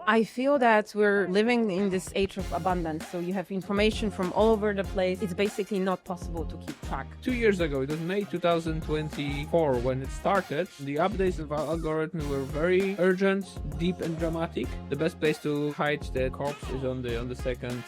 I feel that we're living in this age of abundance. So you have information from all over the place. It's basically not possible to keep track. 2 years ago, it was May 2024 when it started. The updates of our algorithm were very urgent, deep and dramatic. The best place to hide the corpse is on the second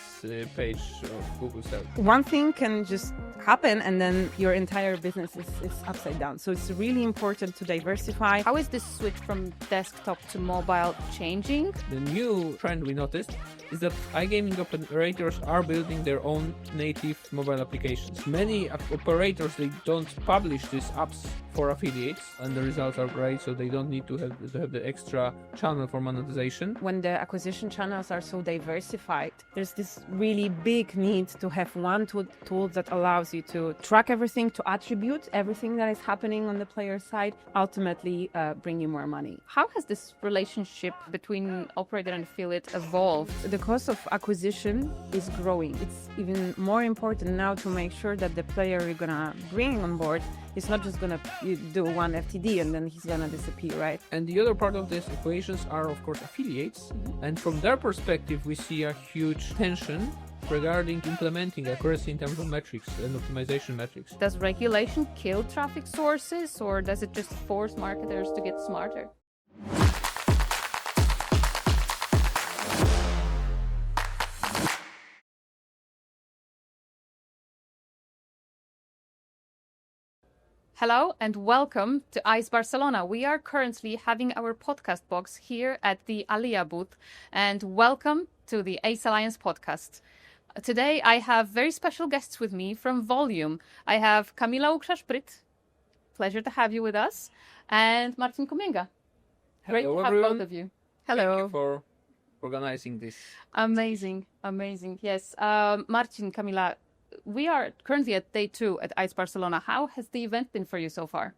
page of Google search. One thing can just happen and then your entire business is upside down. So it's really important to diversify. How is this switch from desktop to mobile changing? The new trend we noticed is that iGaming operators are building their own native mobile applications. Many operators, they don't publish these apps for affiliates, and the results are great, so they don't need to have the extra channel for monetization. When the acquisition channels are so diversified, there's this really big need to have one tool that allows you to track everything, to attribute everything that is happening on the player side, ultimately bring you more money. How has this relationship between operator and affiliate evolved? The cost of acquisition is growing. It's even more important now to make sure that the player you're gonna bring on board is not just gonna do one FTD and then he's gonna disappear, right? And the other part of these equations are, of course, affiliates. And from their perspective, we see a huge tension regarding implementing accuracy in terms of metrics and optimization metrics. Does regulation kill traffic sources, or does it just force marketers to get smarter? Hello and welcome to ICE Barcelona. We are currently having our podcast box here at the Alia booth, and welcome to the Ace Alliance podcast. Today I have very special guests with me from Voluum. I have Kamila Łuksza-Szpyt, pleasure to have you with us, and Marcin Kumięga. Great to have both of you. Hello. Thank you for organizing this. Amazing. Yes, Marcin, Kamila, we are currently at day 2 at ICE Barcelona. How has the event been for you so far?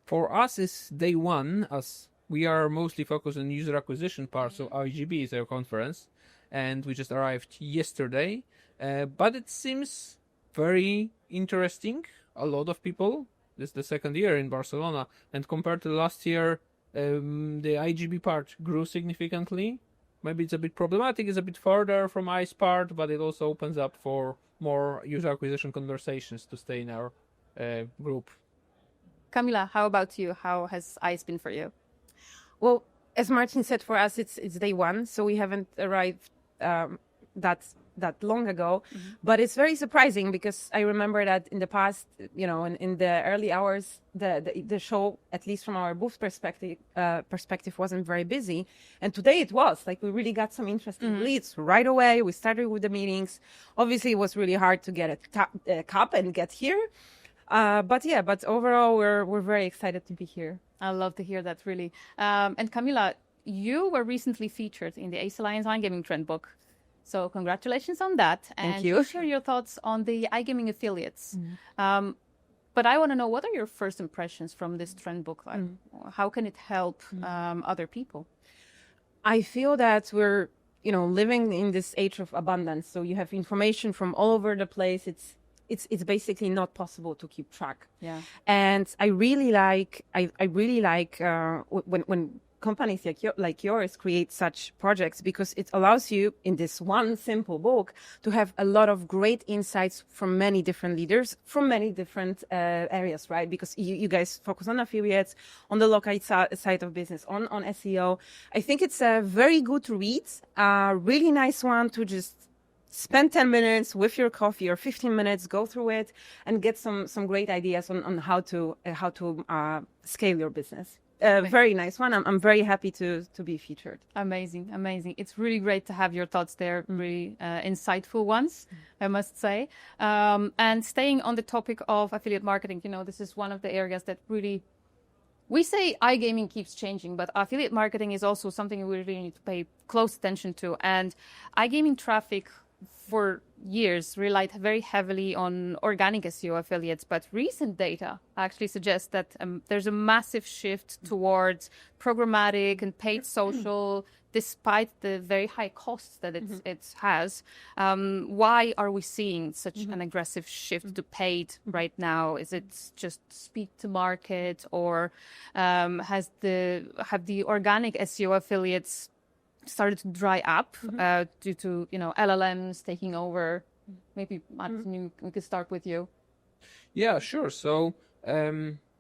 For us, it's day 1, as we are mostly focused on user acquisition part, so IGB is our conference, and we just arrived yesterday. But it seems very interesting. A lot of people. This is the second year in Barcelona, and compared to last year, the IGB part grew significantly. Maybe it's a bit problematic, it's a bit further from ICE part, but it also opens up for more user acquisition conversations to stay in our group. Kamila, how about you? How has ICE been for you? Well, as Marcin said, for us it's day 1, so we haven't arrived that long ago. But it's very surprising because I remember that in the past, in the early hours, the show, at least from our booth perspective, wasn't very busy. And today it was. Like, we really got some interesting leads right away. We started with the meetings. Obviously, it was really hard to get a cup and get here. But overall, we're very excited to be here. I love to hear that, really. And Kamila, you were recently featured in the Ace Alliance iGaming Trend Book. So congratulations on that. Thank you. Share your thoughts on the iGaming affiliates. But I want to know, what are your first impressions from this trend book? How can it help other people? I feel that we're, living in this age of abundance. So you have information from all over the place. It's basically not possible to keep track. Yeah. And I really like when companies like yours create such projects, because it allows you, in this one simple book, to have a lot of great insights from many different leaders from many different areas, right? Because you guys focus on affiliates, on the local side of business, on SEO. I think it's a very good read, a really nice one to just spend 10 minutes with your coffee, or 15 minutes, go through it and get some great ideas on how to scale your business. Very nice one. I'm very happy to be featured. Amazing. It's really great to have your thoughts there. Really insightful ones, I must say. And staying on the topic of affiliate marketing, this is one of the areas that really, we say iGaming keeps changing, but affiliate marketing is also something we really need to pay close attention to. And iGaming traffic for years relied very heavily on organic SEO affiliates, but recent data actually suggests that there's a massive shift towards programmatic and paid social, despite the very high costs that it has. Why are we seeing such an aggressive shift to paid right now? Is it just speed to market, or have the organic SEO affiliates started to dry up due to LLMs taking over. Maybe Martin, we could start with you. Yeah, sure. So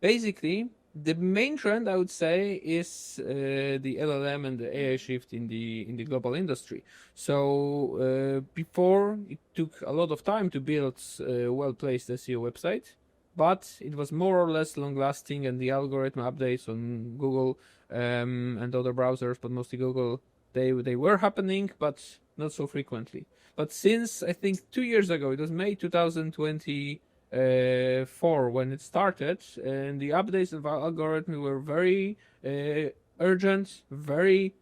basically, the main trend I would say is the LLM and the AI shift in the global industry. So before it took a lot of time to build a well-placed SEO website, but it was more or less long-lasting, and the algorithm updates on Google and other browsers, but mostly Google, they were happening, but not so frequently. But since I think 2 years ago, it was May 2024 when it started, and the updates of our algorithm were very urgent, very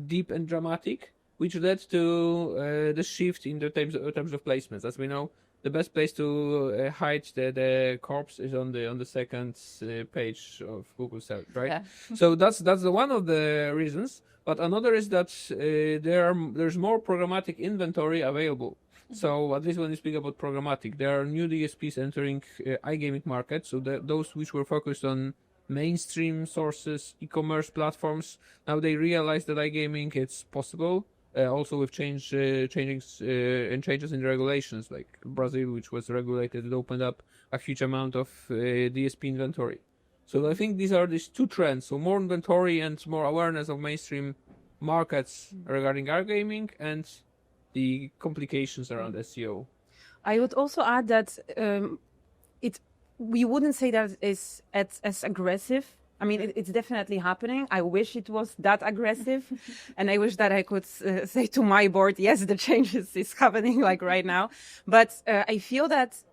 deep and dramatic, which led to the shift in the terms of placements. As we know, the best place to hide the corpse is on the second page of Google search, right? Yeah. So that's the one of the reasons. But another is that there's more programmatic inventory available. So at least when you speak about programmatic, there are new DSPs entering iGaming market. So those which were focused on mainstream sources, e-commerce platforms, now they realize that iGaming it's possible. Also with changes in the regulations, like Brazil, which was regulated, it opened up a huge amount of DSP inventory. So I think these are these two trends. So more inventory and more awareness of mainstream markets regarding iGaming and the complications around SEO. I would also add that we wouldn't say that it's as aggressive. I mean, it's definitely happening. I wish it was that aggressive. And I wish that I could say to my board, yes, the changes is happening like right now. But I feel that,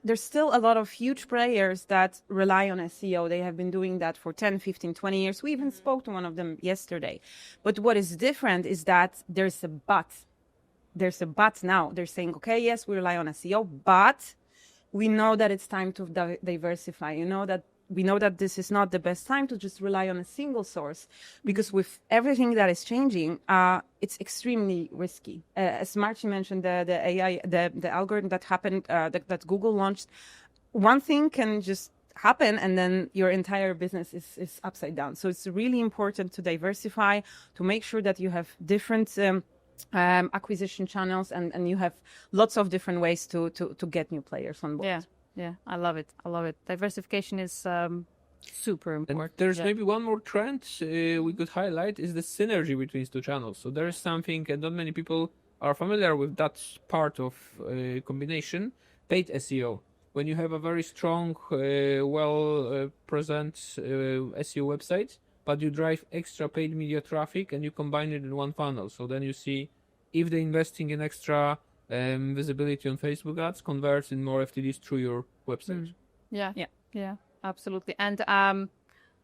there's still a lot of huge players that rely on SEO. They have been doing that for 10, 15, 20 years. We even spoke to one of them yesterday. But what is different is that there's a but. There's a but now. They're saying, okay, yes, we rely on SEO, but we know that it's time to diversify. We know that this is not the best time to just rely on a single source, because with everything that is changing, it's extremely risky. As Marcin mentioned, the AI, the algorithm that happened, that Google launched, one thing can just happen and then your entire business is upside down. So it's really important to diversify, to make sure that you have different acquisition channels and you have lots of different ways to get new players on board. Yeah, I love it. Diversification is super important. And there's maybe one more trend we could highlight is the synergy between these two channels. So there is something, and not many people are familiar with that part of combination, paid SEO. When you have a very strong, present SEO website, but you drive extra paid media traffic and you combine it in one funnel. So then you see if the investing in extra visibility on Facebook ads converts in more FTDs through your website. Yeah, absolutely. And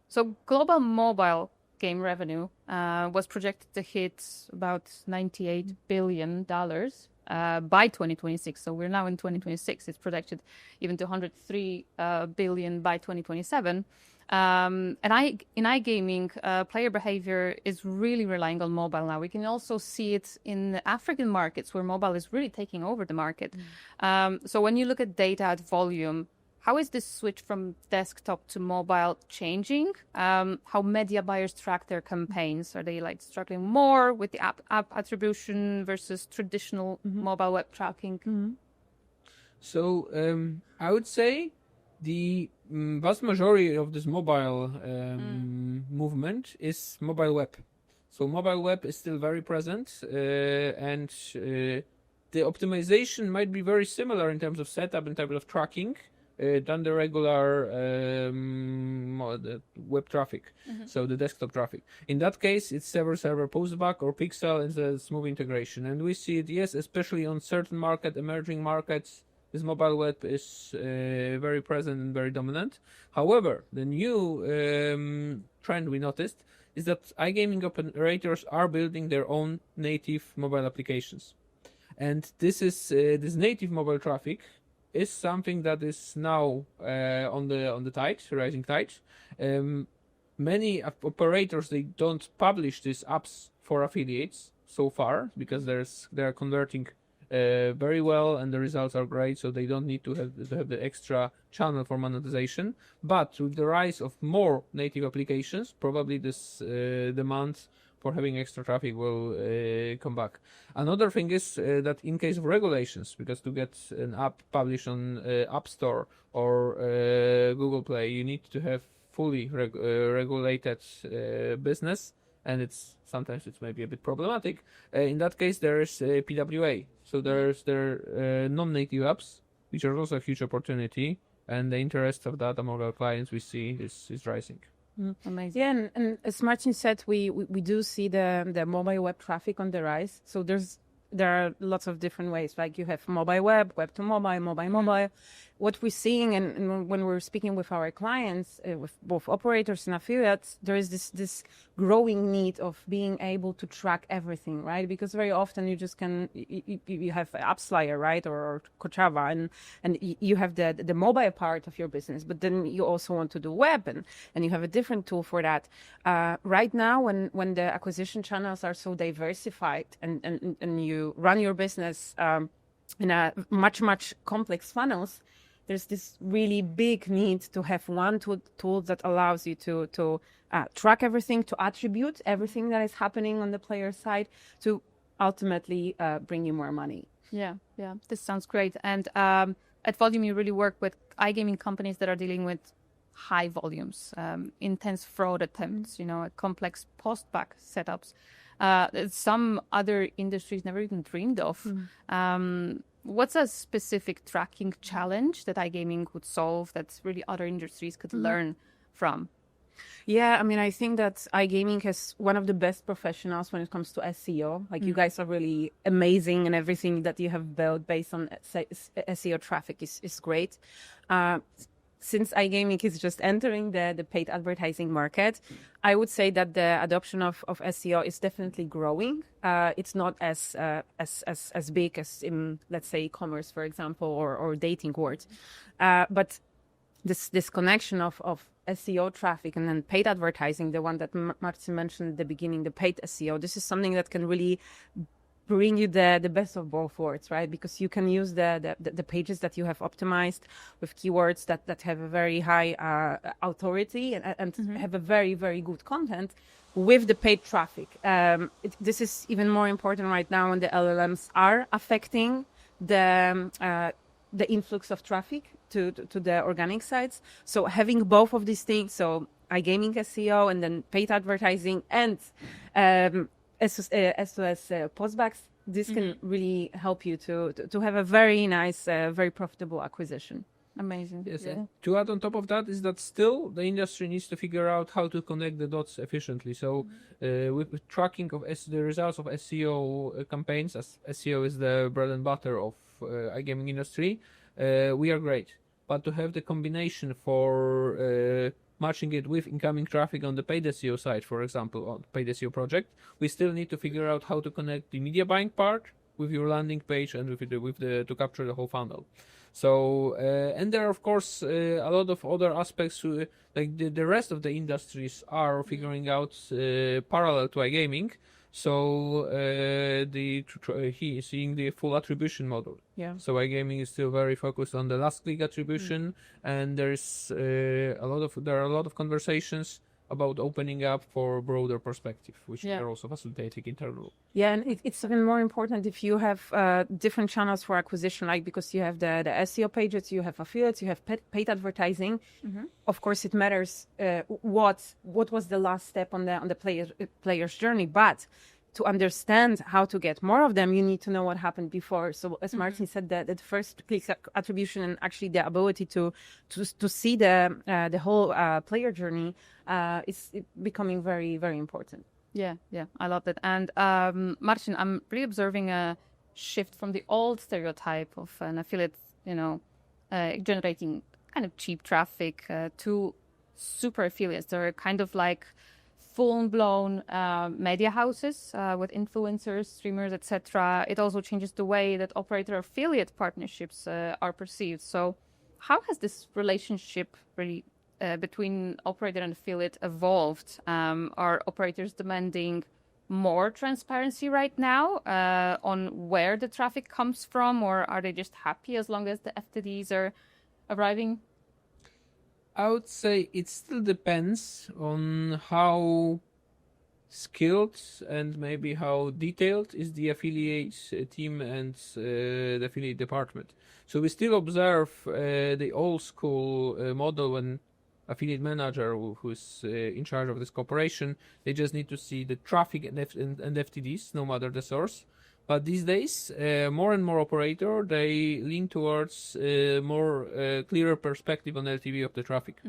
so global mobile game revenue was projected to hit about $98 billion by 2026. So we're now in 2026. It's projected even to $103 billion by 2027. And in iGaming, player behavior is really relying on mobile now. We can also see it in the African markets where mobile is really taking over the market. So when you look at data at Voluum, how is this switch from desktop to mobile changing? How media buyers track their campaigns? Are they struggling more with the app attribution versus traditional mobile web tracking? So I would say the vast majority of this mobile movement is mobile web. So mobile web is still very present, and the optimization might be very similar in terms of setup and type of tracking than the regular the web traffic, so the desktop traffic. In that case, it's server, Postback or Pixel, and a smooth integration. And we see it, yes, especially on certain emerging markets, this mobile web is very present and very dominant. However, the new trend we noticed is that iGaming operators are building their own native mobile applications. And this native mobile traffic is something that is now on the tide, rising tide. Many operators, they don't publish these apps for affiliates so far because they are converting very well and the results are great, so they don't need to have the extra channel for monetization. But with the rise of more native applications, probably this demand for having extra traffic will come back. Another thing is that in case of regulations, because to get an app published on App Store or Google Play, you need to have fully regulated business, and sometimes it's maybe a bit problematic. In that case, there's PWA, so there's non-native apps, which are also a huge opportunity, and the interest of that among our clients we see is rising. Amazing. Yeah, and as Marcin said, we do see the mobile web traffic on the rise. So there are lots of different ways. Like you have mobile web, web to mobile, mobile. What we're seeing, and when we're speaking with our clients, with both operators and affiliates, there is this growing need of being able to track everything, right? Because very often you just you have AppsLayer, right, or Kochava, and you have the mobile part of your business, but then you also want to do web, and you have a different tool for that. Right now, when the acquisition channels are so diversified, and you run your business in a much complex funnels, there's this really big need to have one tool that allows you to track everything, to attribute everything that is happening on the player side, to ultimately bring you more money. Yeah, this sounds great. And at Volume, you really work with iGaming companies that are dealing with high volumes, intense fraud attempts, complex postback setups. Some other industries never even dreamed of. What's a specific tracking challenge that iGaming would solve that really other industries could learn from? Yeah, I mean, I think that iGaming has one of the best professionals when it comes to SEO. Like you guys are really amazing, and everything that you have built based on SEO traffic is great. Since iGaming is just entering the paid advertising market, I would say that the adoption of SEO is definitely growing. It's not as big as in, let's say, e-commerce, for example, or dating world. But this connection of SEO traffic and then paid advertising, the one that Marcin mentioned at the beginning, the paid SEO, this is something that can really bring you the best of both worlds, right? Because you can use the pages that you have optimized with keywords that have a very high authority and have a very, very good content with the paid traffic. This is even more important right now when the LLMs are affecting the influx of traffic to the organic sites. So having both of these things, so iGaming SEO and then paid advertising and as postbacks, this can really help you to have a very nice, very profitable acquisition. Amazing. Yes, Yeah. and to add on top of that is that still the industry needs to figure out how to connect the dots efficiently. So with tracking of the results of SEO campaigns, as SEO is the bread and butter of iGaming industry, we are great. But to have the combination for matching it with incoming traffic on the paid SEO side, for example, on paid SEO project, we still need to figure out how to connect the media buying part with your landing page and to capture the whole funnel. So and there are of course a lot of other aspects like the rest of the industries are figuring out parallel to iGaming. So he is seeing the full attribution model. Yeah. So iGaming is still very focused on the last click attribution, and there are a lot of conversations about opening up for broader perspective, which we are also facilitating internally. Yeah, and it's even more important if you have different channels for acquisition, like because you have the SEO pages, you have affiliates, you have paid advertising. Of course, it matters what was the last step on the player's journey, but to understand how to get more of them, you need to know what happened before. So as Marcin said, the first click attribution and actually the ability to see the whole player journey is becoming very, very important. Yeah, I love that. And Marcin, I'm really observing a shift from the old stereotype of an affiliate, generating kind of cheap traffic to super affiliates. They're kind of like full-blown media houses with influencers, streamers, etc. It also changes the way that operator affiliate partnerships are perceived. So how has this relationship really between operator and affiliate evolved? Are operators demanding more transparency right now on where the traffic comes from, or are they just happy as long as the FTDs are arriving? I would say it still depends on how skilled and maybe how detailed is the affiliate team and the affiliate department. So we still observe the old school model when affiliate manager who's in charge of this corporation, they just need to see the traffic and FTDs, no matter the source. But these days, more and more operator, they lean towards more clearer perspective on LTV of the traffic.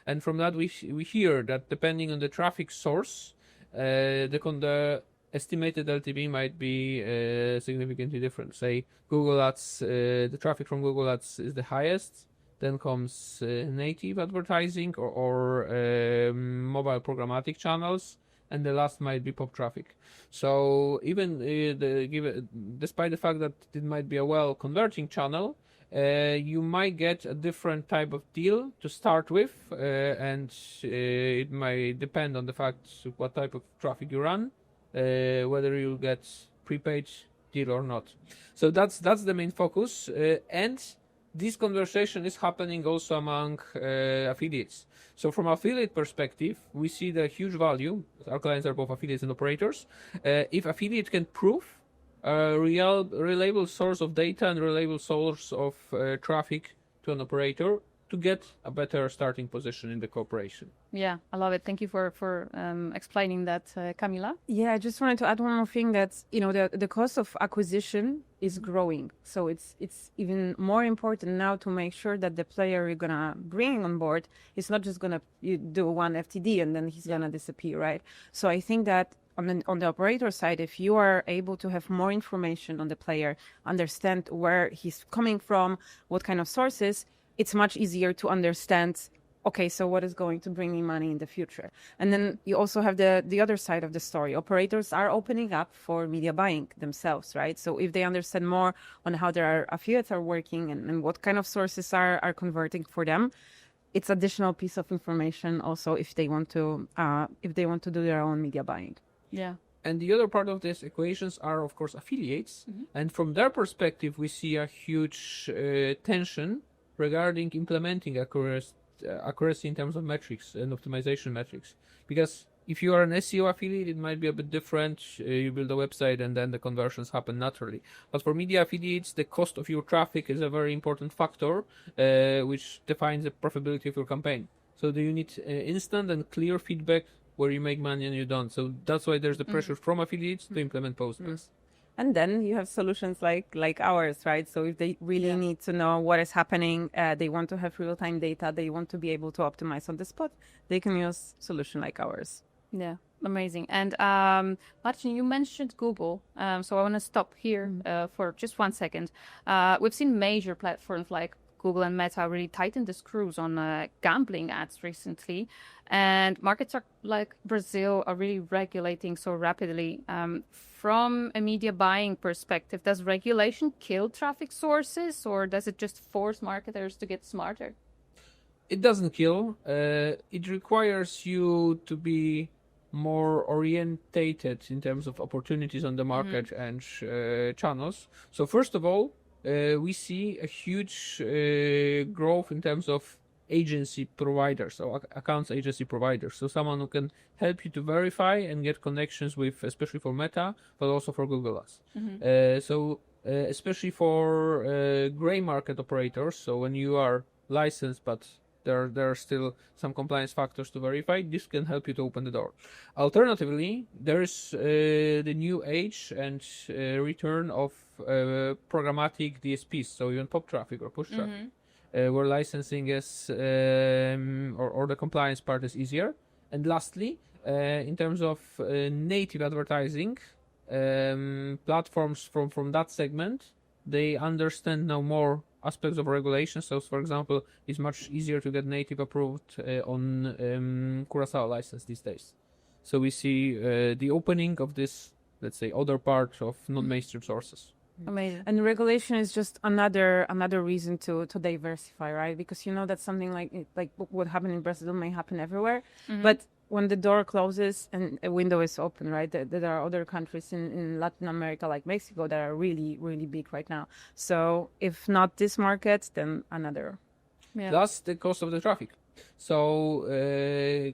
And from that, we hear that depending on the traffic source, the estimated LTV might be significantly different. Say Google Ads, the traffic from Google Ads is the highest. Then comes native advertising or mobile programmatic channels, and the last might be pop traffic. So even despite the fact that it might be a well converting channel, you might get a different type of deal to start with, and it might depend on the fact what type of traffic you run, whether you get prepaid deal or not. So that's the main focus, and this conversation is happening also among affiliates. So from affiliate perspective, we see the huge value. Our clients are both affiliates and operators. If affiliate can prove a reliable source of data and reliable source of traffic to an operator to get a better starting position in the corporation. Yeah, I love it. Thank you for explaining that, Kamila. Yeah, I just wanted to add one more thing that, the cost of acquisition is growing. So it's even more important now to make sure that the player you're going to bring on board is not just going to do one FTD and then he's going to disappear, right? So I think that on the operator side, if you are able to have more information on the player, understand where he's coming from, what kind of sources, it's much easier to understand, okay, so what is going to bring me money in the future? And then you also have the other side of the story. Operators are opening up for media buying themselves, right? So if they understand more on how their affiliates are working and what kind of sources are converting for them, it's additional piece of information also if they want to do their own media buying. Yeah. And the other part of these equations are, of course, affiliates. And from their perspective, we see a huge tension regarding implementing accuracy in terms of metrics and optimization metrics. Because if you are an SEO affiliate, it might be a bit different. You build a website and then the conversions happen naturally. But for media affiliates, the cost of your traffic is a very important factor, which defines the profitability of your campaign. So do you need instant and clear feedback where you make money and you don't? So that's why there's the pressure from affiliates to implement Postback. And then you have solutions like ours, right? So if they really need to know what is happening, they want to have real-time data, they want to be able to optimize on the spot, they can use solution like ours. Yeah, amazing. And Marcin, you mentioned Google, so I want to stop here for just 1 second. We've seen major platforms like Google and Meta really tighten the screws on gambling ads recently, and markets like Brazil are really regulating so rapidly. From a media buying perspective, does regulation kill traffic sources, or does it just force marketers to get smarter? It doesn't kill. It requires you to be more orientated in terms of opportunities on the market and channels. So first of all, we see a huge growth in terms of agency providers, or accounts agency providers. So someone who can help you to verify and get connections with, especially for Meta, but also for Google Ads. Especially for gray market operators. So when you are licensed, but there are still some compliance factors to verify, this can help you to open the door. Alternatively, there is the new age and return of programmatic DSPs, so even pop traffic or push traffic, where licensing is or the compliance part is easier. And lastly, in terms of native advertising, platforms from that segment, they understand now more aspects of regulation. So, for example, it's much easier to get native approved on Curaçao license these days. So we see the opening of this, let's say, other part of non-mainstream sources. Amazing. And regulation is just another reason to diversify, right? Because that something like what happened in Brazil may happen everywhere, but when the door closes and a window is open, right? There are other countries in Latin America, like Mexico, that are really, really big right now. So if not this market, then another. Yeah. Plus the cost of the traffic. So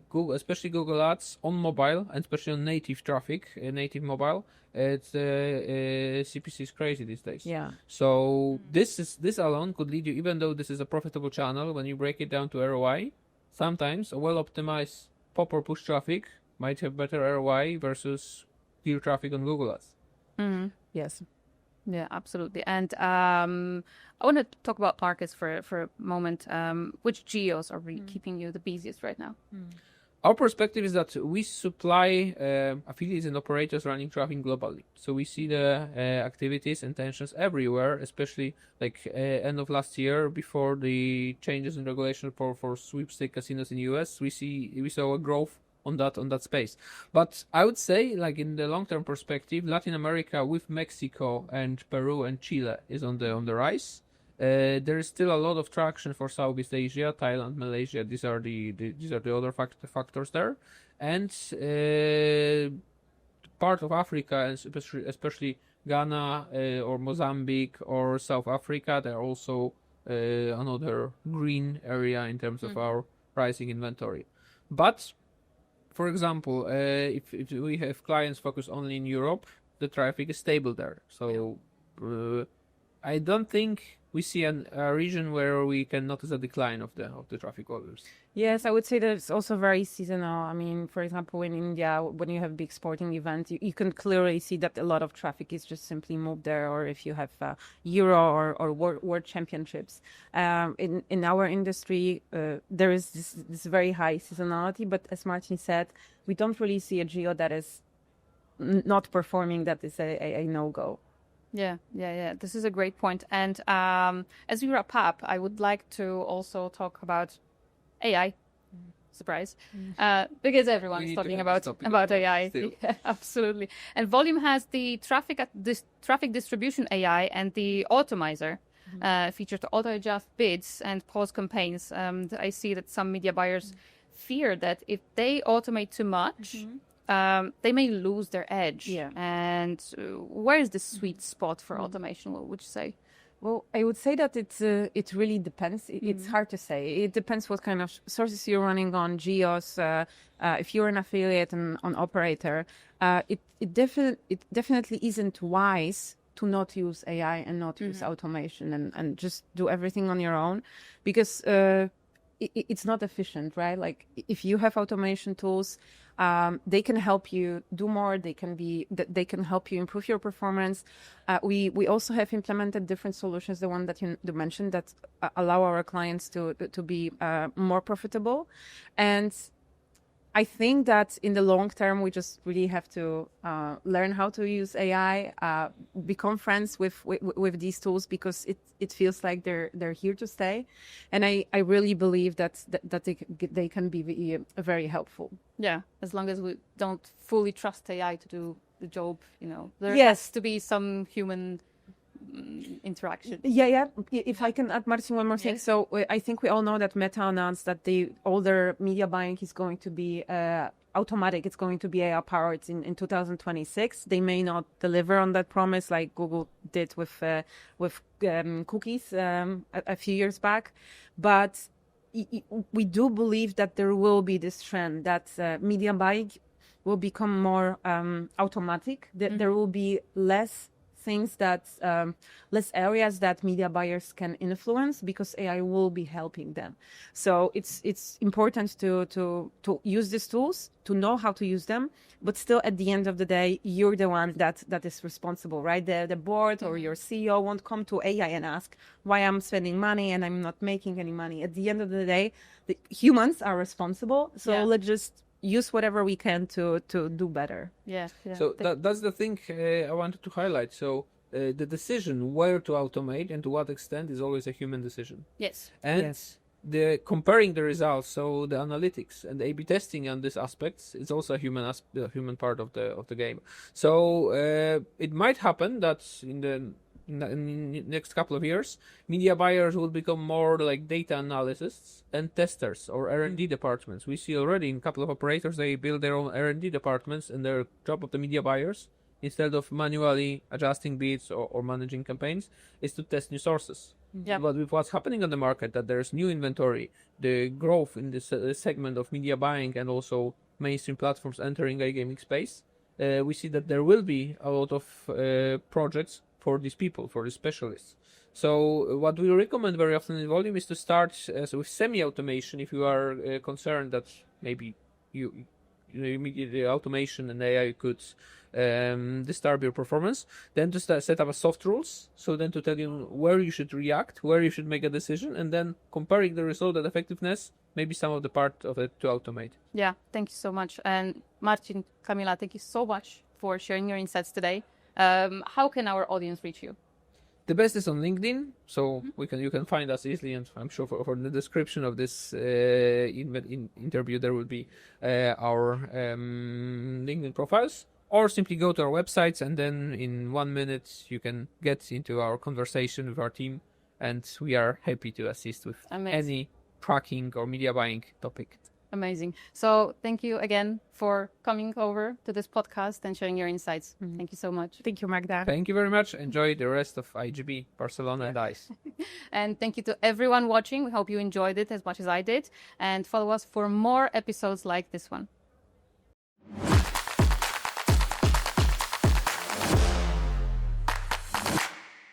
Google, especially Google Ads on mobile, and especially on native traffic, native mobile, it's CPC is crazy these days. Yeah. So this alone could lead you, even though this is a profitable channel, when you break it down to ROI, sometimes a well-optimized pop or push traffic might have better ROI versus clear traffic on Google Ads. Yes. Yeah, absolutely. And I want to talk about markets for a moment. Which geos are really keeping you the busiest right now? Our perspective is that we supply affiliates and operators running traffic globally. So we see the activities and tensions everywhere, especially like end of last year, before the changes in regulation for sweepstake casinos in the US. We saw a growth on that space. But I would say, like in the long-term perspective, Latin America with Mexico and Peru and Chile is on the rise. There is still a lot of traction for Southeast Asia, Thailand, Malaysia. These are the other factors there, and part of Africa, and especially Ghana or Mozambique or South Africa. They're also another green area in terms of our pricing inventory. But for example, if we have clients focused only in Europe, the traffic is stable there. So I don't think we see a region where we can notice a decline of the traffic volumes. Yes, I would say that it's also very seasonal. I mean, for example, in India, when you have big sporting events, you can clearly see that a lot of traffic is just simply moved there. Or if you have Euro or World Championships. In our industry, there is this very high seasonality. But as Marcin said, we don't really see a geo that is not performing, that is a no-go. Yeah. This is a great point. And as we wrap up, I would like to also talk about AI. Surprise. Because everyone is talking about AI. Yeah, absolutely. And Volume has the traffic distribution AI and the automizer feature to auto-adjust bids and pause campaigns. I see that some media buyers fear that if they automate too much, they may lose their edge. Yeah. And where is the sweet spot for automation? What would you say? Well, I would say that it really depends. It's hard to say. It depends what kind of sources you're running on, geos. If you're an affiliate and an operator, it definitely isn't wise to not use AI and not use automation and just do everything on your own, because it's not efficient, right? Like if you have automation tools, they can help you do more. They can help you improve your performance. We also have implemented different solutions. The one that you mentioned that allow our clients to be more profitable, and I think that in the long term, we just really have to learn how to use AI, become friends with these tools, because it feels like they're here to stay, and I really believe that they can be very helpful. Yeah, as long as we don't fully trust AI to do the job, there Yes. has to be some human interaction. Yeah. If I can add, Marcin, one more thing. Yes. So I think we all know that Meta announced that all their media buying is going to be automatic. It's going to be AI powered in 2026. They may not deliver on that promise like Google did with cookies a few years back, but we do believe that there will be this trend that media buying will become more automatic. There will be less things less areas that media buyers can influence, because AI will be helping them. So it's important to use these tools, to know how to use them, but still at the end of the day, you're the one that is responsible, right? The board or your CEO won't come to AI and ask why I'm spending money and I'm not making any money. At the end of the day, the humans are responsible. So let's just use whatever we can to do better. Yeah. So that's the thing I wanted to highlight. So the decision where to automate and to what extent is always a human decision. Yes. And Yes. the comparing the results, so the analytics and the A/B testing on these aspects is also a human part of the game. So it might happen that in the next couple of years, media buyers will become more like data analysts and testers or R&D departments. We see already in a couple of operators, they build their own R&D departments, and their job of the media buyers instead of manually adjusting bids or managing campaigns, is to test new sources. Yeah. But with what's happening on the market, that there's new inventory, the growth in this segment of media buying and also mainstream platforms entering iGaming space, we see that there will be a lot of projects for these people, for the specialists. So what we recommend very often in Volume is to start with semi-automation if you are concerned that maybe the automation and AI could disturb your performance. Then to set up a soft rules, so then to tell you where you should react, where you should make a decision, and then comparing the result and effectiveness, maybe some of the part of it to automate. Yeah, thank you so much. And Marcin, Kamila, thank you so much for sharing your insights today. How can our audience reach you? The best is on LinkedIn, so you can find us easily, and I'm sure for the description of this interview there will be our LinkedIn profiles, or simply go to our websites, and then in 1 minute you can get into our conversation with our team, and we are happy to assist with any tracking or media buying topic. Amazing. So thank you again for coming over to this podcast and sharing your insights. Thank you so much. Thank you, Magda. Thank you very much. Enjoy the rest of IGB, Barcelona and ICE. And thank you to everyone watching. We hope you enjoyed it as much as I did. And follow us for more episodes like this one.